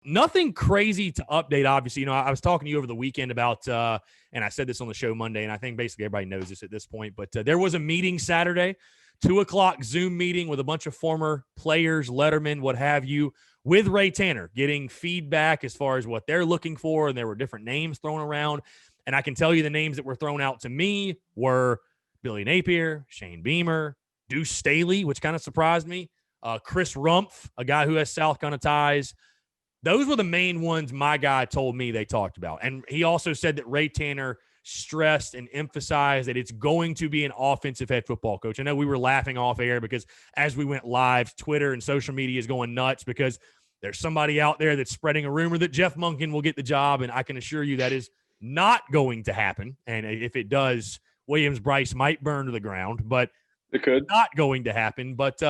Nothing crazy to update, obviously. I was talking to you over the weekend about, and I said this on the show Monday, and I think basically everybody knows this at this point, but there was a meeting Saturday, 2:00 Zoom meeting with a bunch of former players, lettermen, what have you, with Ray Tanner, getting feedback as far as what they're looking for, and there were different names thrown around. And I can tell you the names that were thrown out to me were Billy Napier, Shane Beamer, Deuce Staley, which kind of surprised me, Chris Rumpf, a guy who has South Carolina ties. Those were the main ones my guy told me they talked about. And he also said that Ray Tanner stressed and emphasized that it's going to be an offensive head football coach. I know we were laughing off air because as we went live, Twitter and social media is going nuts because there's somebody out there that's spreading a rumor that Jeff Monken will get the job, and I can assure you that is not going to happen. And if it does, Williams-Brice might burn to the ground, but it could. Not going to happen. But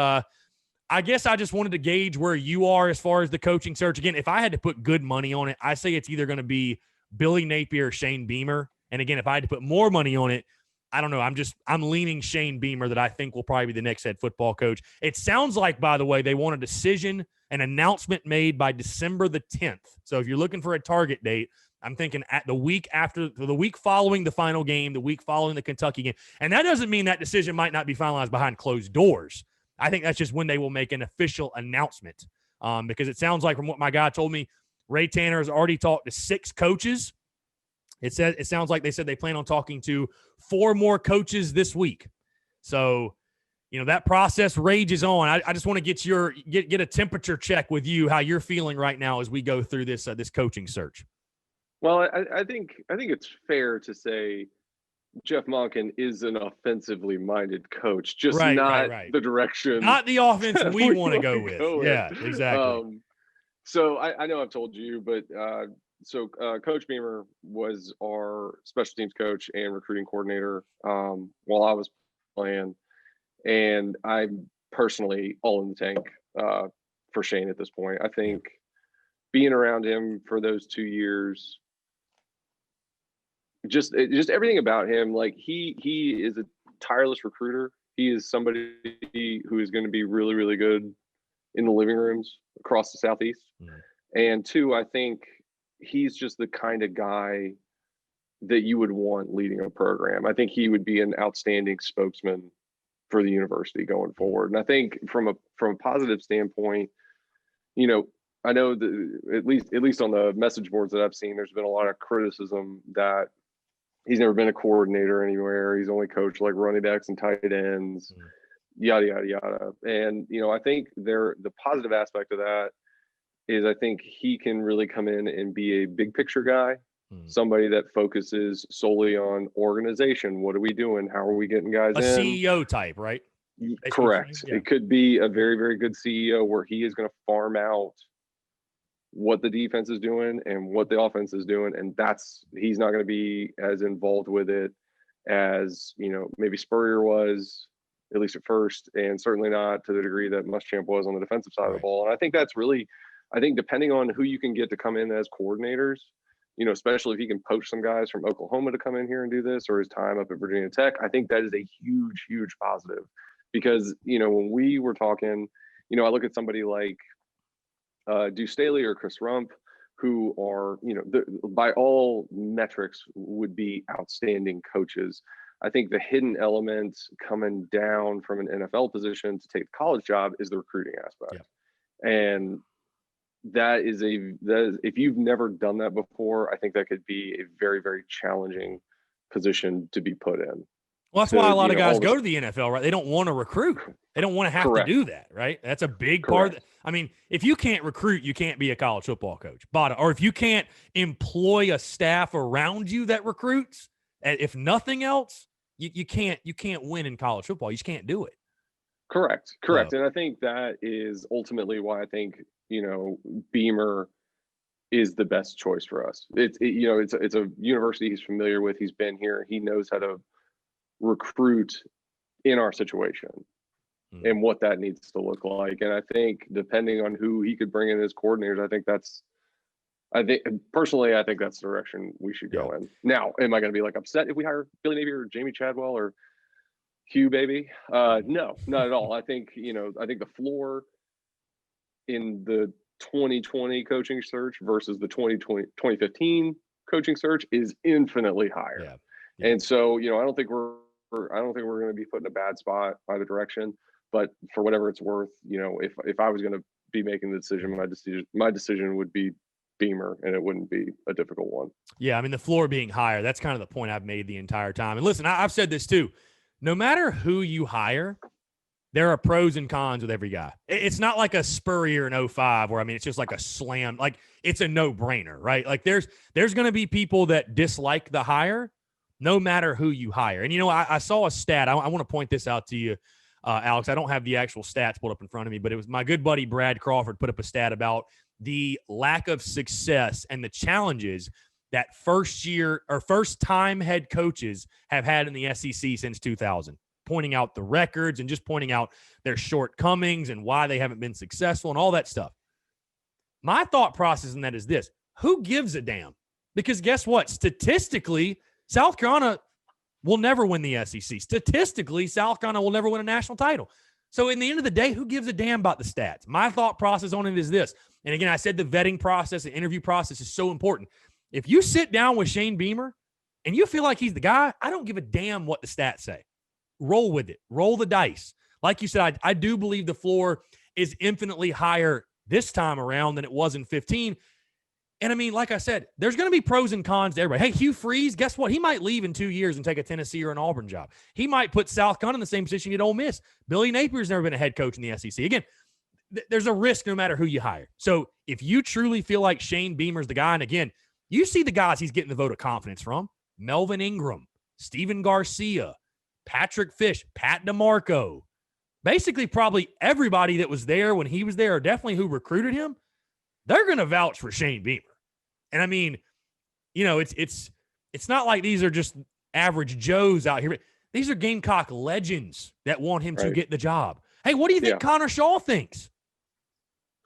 I guess I just wanted to gauge where you are as far as the coaching search. Again, if I had to put good money on it, I say it's either going to be Billy Napier or Shane Beamer. And again, if I had to put more money on it, I don't know. I'm leaning Shane Beamer that I think will probably be the next head football coach. It sounds like, by the way, they want a decision, an announcement made by December the 10th. So if you're looking for a target date, I'm thinking at the week following the final game, the week following the Kentucky game. And that doesn't mean that decision might not be finalized behind closed doors. I think that's just when they will make an official announcement, because it sounds like from what my guy told me, Ray Tanner has already talked to 6 coaches. It sounds like they said they plan on talking to 4 more coaches this week. So, that process rages on. I just want to get a temperature check with you, how you're feeling right now as we go through this coaching search. Well, I think it's fair to say Jeff Monken is an offensively minded coach, just not the direction, not the offense we want to go with. Yeah, exactly. So I know I've told you, but Coach Beamer was our special teams coach and recruiting coordinator while I was playing, and I'm personally all in the tank for Shane at this point. I think being around him for those 2 years, just everything about him, like he is a tireless recruiter. He is somebody who is going to be really, really good in the living rooms across the Southeast. And 2, I think he's just the kind of guy that you would want leading a program. I think he would be an outstanding spokesman for the university going forward. And I think from a positive standpoint, I know that at least on the message boards that I've seen, there's been a lot of criticism that he's never been a coordinator anywhere. He's only coached like running backs and tight ends, yada, yada, yada. And, I think the positive aspect of that is I think he can really come in and be a big picture guy, somebody that focuses solely on organization. What are we doing? How are we getting guys in? A CEO type, right? Correct. Yeah. It could be a very, very good CEO where he is going to farm out what the defense is doing and what the offense is doing. And he's not going to be as involved with it as, maybe Spurrier was, at least at first, and certainly not to the degree that Muschamp was on the defensive side of the ball. And I think that's really, depending on who you can get to come in as coordinators, especially if he can poach some guys from Oklahoma to come in here and do this, or his time up at Virginia Tech, I think that is a huge, huge positive. Because, when we were talking, I look at somebody like Deuce Staley or Chris Rumpf, who are, by all metrics would be outstanding coaches. I think the hidden element coming down from an NFL position to take the college job is the recruiting aspect. Yeah. And that is if you've never done that before, I think that could be a very, very challenging position to be put in. Well, that's why a lot of guys go to the NFL, right? They don't want to recruit. They don't want to have to do that, right? That's a big part. If you can't recruit, you can't be a college football coach. Or if you can't employ a staff around you that recruits, if nothing else, you can't win in college football. You just can't do it. Correct. And I think that is ultimately why I think, Beamer is the best choice for us. It's a university he's familiar with. He's been here. He knows how to recruit in our situation and what that needs to look like. And I think depending on who he could bring in as coordinators, I think that's the direction we should go in. Now, am I going to be upset if we hire Billy Napier or Jamie Chadwell or Hugh baby? No, not at all. I think the floor in the 2020 coaching search versus the 2015 coaching search is infinitely higher. Yeah. Yeah. And so, I don't think we're going to be put in a bad spot either direction, but for whatever it's worth, if I was going to be making the decision, my decision would be Beamer, and it wouldn't be a difficult one. Yeah, I mean, the floor being higher, that's kind of the point I've made the entire time. And listen, I've said this too. No matter who you hire, there are pros and cons with every guy. It's not like a Spurrier in 05 where, I mean, it's just like a slam. Like, it's a no-brainer, right? Like, there's going to be people that dislike the hire no matter who you hire. And, I saw a stat. I want to point this out to you, Alex. I don't have the actual stats pulled up in front of me, but it was my good buddy Brad Crawford put up a stat about the lack of success and the challenges that first-time head coaches have had in the SEC since 2000, pointing out the records and just pointing out their shortcomings and why they haven't been successful and all that stuff. My thought process in that is this: who gives a damn? Because guess what? Statistically, South Carolina will never win the SEC. Statistically, South Carolina will never win a national title. So in the end of the day, who gives a damn about the stats? My thought process on it is this. And again, I said the vetting process, the interview process is so important. If you sit down with Shane Beamer and you feel like he's the guy, I don't give a damn what the stats say. Roll with it. Roll the dice. Like you said, I do believe the floor is infinitely higher this time around than it was in 15. And I mean, like I said, there's going to be pros and cons to everybody. Hey, Hugh Freeze, guess what? He might leave in 2 years and take a Tennessee or an Auburn job. He might put South Carolina in the same position at Ole Miss. Billy Napier's never been a head coach in the SEC. Again, there's a risk no matter who you hire. So if you truly feel like Shane Beamer's the guy, and again, you see the guys he's getting the vote of confidence from: Melvin Ingram, Steven Garcia, Patrick Fish, Pat DeMarco. Basically, probably everybody that was there when he was there, or definitely who recruited him, they're going to vouch for Shane Beamer. And I mean, it's not like these are just average Joes out here. These are Gamecock legends that want him to get the job. Hey, what do you think Connor Shaw thinks?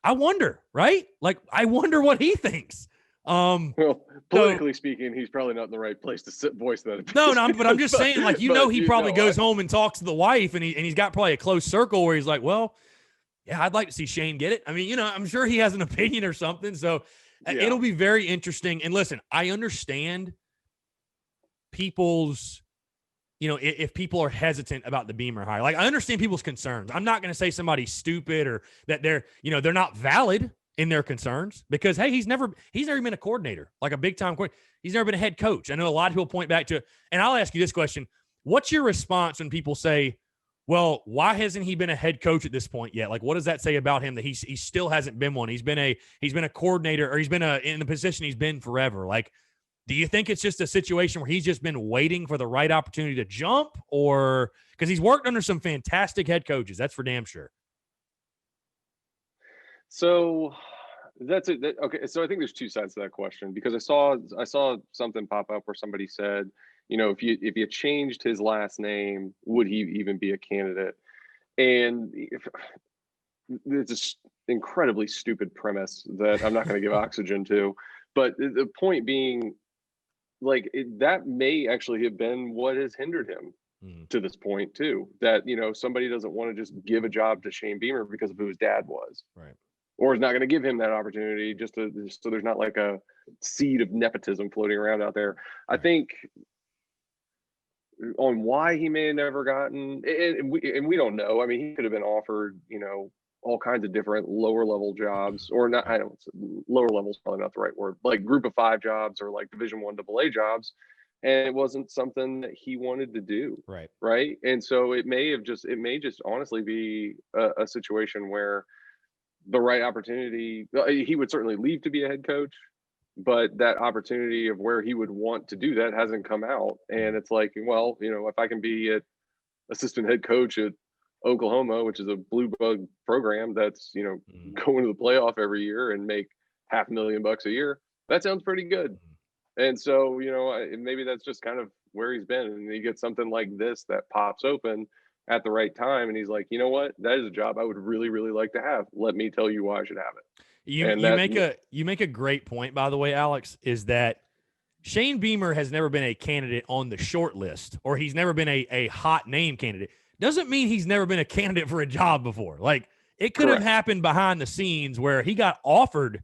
I wonder, right? Like, I wonder what he thinks. Well, politically speaking, he's probably not in the right place to voice that. No, but I'm just saying, like, he probably goes home and talks to the wife, and he's got probably a close circle where he's like, well, yeah, I'd like to see Shane get it. I mean, I'm sure he has an opinion or something. So it'll be very interesting. And listen, I understand people's, if people are hesitant about the Beamer hire. Like, I understand people's concerns. I'm not going to say somebody's stupid or that they're not valid in their concerns, because, hey, he's never been a coordinator, like a big time coordinator. He's never been a head coach. I know a lot of people point back to, and I'll ask you this question: what's your response when people say, well, why hasn't he been a head coach at this point yet? Like, what does that say about him that he still hasn't been one? He's been a coordinator, or he's been in the position he's been forever. Like, do you think it's just a situation where he's just been waiting for the right opportunity to jump, or because he's worked under some fantastic head coaches? That's for damn sure. So that's it. Okay. So I think there's two sides to that question, because I saw something pop up where somebody said, if you changed his last name, would he even be a candidate? And it's an incredibly stupid premise that I'm not going to give oxygen to. But the point being, like, that may actually have been what has hindered him to this point too. That, somebody doesn't want to just give a job to Shane Beamer because of who his dad was. Right. Or is not going to give him that opportunity just so there's not like a seed of nepotism floating around out there. I think on why he may have never gotten, and we don't know. I mean, he could have been offered, all kinds of different lower level jobs, or not. I don't. Lower level is probably not the right word. Like Group of 5 jobs or like Division I AA jobs, and it wasn't something that he wanted to do. Right. Right. And so it may just honestly be a situation where the right opportunity, he would certainly leave to be a head coach, but that opportunity of where he would want to do that hasn't come out. And it's like, well, if I can be an assistant head coach at Oklahoma, which is a blue bug program that's, going to the playoff every year and make $500,000 a year, that sounds pretty good. And so, maybe that's just kind of where he's been. And he gets something like this that pops open at the right time, and he's like, you know what, that is a job I would really, really like to have. Let me tell you why I should have it. You make a great point, by the way, Alex, is that Shane Beamer has never been a candidate on the short list, or he's never been a hot name candidate. Doesn't mean he's never been a candidate for a job before. Like, It could have happened behind the scenes where he got offered,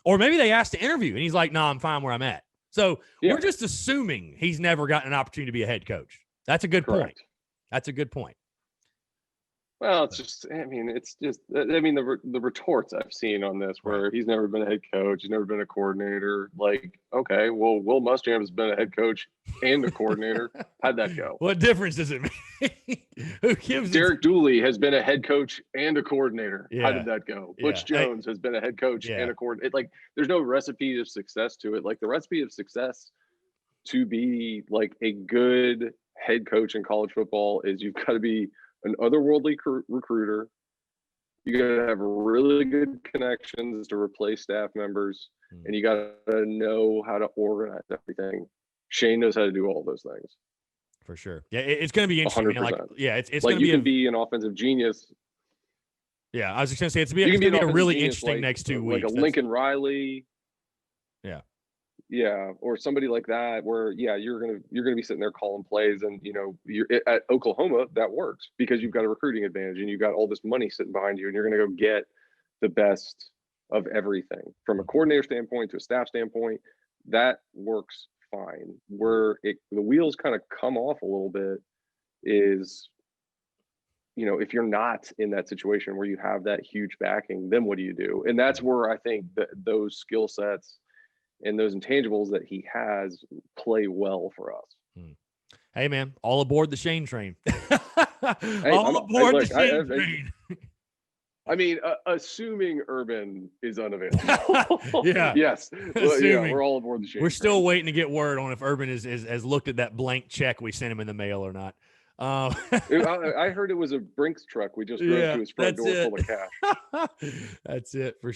or maybe they asked to interview and he's like, "No, I'm fine where I'm at." So we're just assuming he's never gotten an opportunity to be a head coach. That's a good point. That's a good point. Well, it's just, I mean, the retorts I've seen on this where he's never been a head coach, he's never been a coordinator. Like, okay, well, Will Muschamp has been a head coach and a coordinator. How'd that go? What difference does it make? Who gives Derek Dooley has been a head coach and a coordinator. How did that go? Butch Jones has been a head coach and a coordinator. Like, there's no recipe of success to it. Like, the recipe of success to be like a good head coach in college football is you've got to be an otherworldly recruiter. You got to have really good connections to replace staff members, and you got to know how to organize everything. Shane knows how to do all those things. For sure. Yeah, it's going to be interesting. 100%. Like, it's like going to you can be an offensive genius. Yeah, I was just going to say it's going to be a really interesting next 2 weeks. Like a Lincoln Riley. Yeah. Yeah, or somebody like that, where you're gonna be sitting there calling plays, and you're at Oklahoma. That works because you've got a recruiting advantage, and you've got all this money sitting behind you, and you're gonna go get the best of everything from a coordinator standpoint to a staff standpoint. That works fine. Where the wheels kind of come off a little bit is, if you're not in that situation where you have that huge backing, then what do you do? And that's where I think that those skill sets and those intangibles that he has play well for us. Hey, man, all aboard the Shane train. All aboard the Shane train. I mean, assuming Urban is unavailable. Yes. We're all aboard the Shane train. We're still waiting to get word on if Urban has looked at that blank check we sent him in the mail or not. I heard it was a Brinks truck we just drove to his front door full of cash. That's it for sure.